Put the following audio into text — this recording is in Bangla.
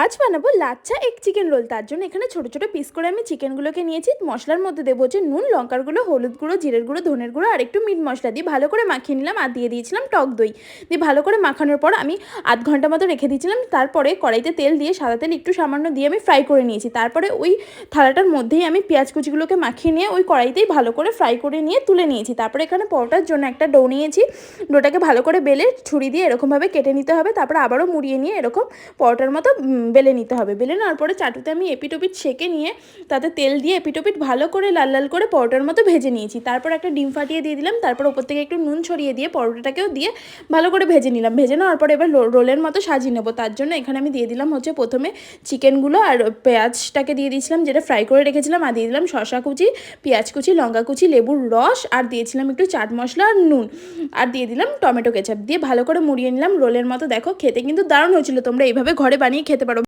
আজ বানাবো লাচ্ছা এক চিকেন রোল। তার জন্য এখানে ছোট ছোট পিস করে আমি চিকেনগুলোকে নিয়েছি। মশলার মধ্যে দেবো হচ্ছে নুন, লঙ্কার গুঁড়ো, হলুদ গুঁড়ো, জিরের গুঁড়ো, ধনের গুঁড়ো আর একটু মিট মশলা দিয়ে ভালো করে মাখিয়ে নিলাম। আর দিয়ে দিয়েছিলাম টক দই। দিয়ে ভালো করে মাখানোর পর আমি আধ ঘন্টা মতো রেখে দিয়েছিলাম। তারপরে কড়াইতে তেল দিয়ে, সাদা তেল একটু সামান্য দিয়ে আমি ফ্রাই করে নিয়েছি। তারপরে ওই থালাটার মধ্যেই আমি পেঁয়াজ কুচিগুলোকে মাখিয়ে নিয়ে ওই কড়াইতেই ভালো করে ফ্রাই করে নিয়ে তুলে নিয়েছি। তারপরে এখানে পরোটার জন্য একটা ডো নিয়েছি। ডোটাকে ভালো করে বেলে ছুরি দিয়ে এরকমভাবে কেটে নিতে হবে। তারপরে আবারও মুড়িয়ে নিয়ে এরকম পরোটার মতো বেলে নিতে হবে। বেলে নেওয়ার পরে চাটুতে আমি এপিটোপিট সেঁকে নিয়ে তাতে তেল দিয়ে এপিটোপিট ভালো করে লাল লাল করে পরোটার মতো ভেজে নিয়েছি। তারপর একটা ডিম ফাটিয়ে দিয়ে দিলাম। তারপর ওপর থেকে একটু নুন ছড়িয়ে দিয়ে পরোটাটাকেও দিয়ে ভালো করে ভেজে নিলাম। ভেজে নেওয়ার পরে এবার রোলের মতো সাজিয়ে নেবো। তার জন্য এখানে আমি দিয়ে দিলাম হচ্ছে প্রথমে চিকেনগুলো আর পেঁয়াজটাকে দিয়ে দিয়েছিলাম, যেটা ফ্রাই করে রেখেছিলাম। আর দিয়ে দিলাম শসা কুচি, পেঁয়াজ কুচি, লঙ্কা কুচি, লেবুর রস, আর দিয়েছিলাম একটু চাট মশলা আর নুন, আর দিয়ে দিলাম টমেটো কেচাপ। দিয়ে ভালো করে মুড়িয়ে নিলাম রোলের মতো। দেখো খেতে কিন্তু দারুণ হয়েছিল। তোমরা এইভাবে ঘরে বানিয়ে খেতে পারো।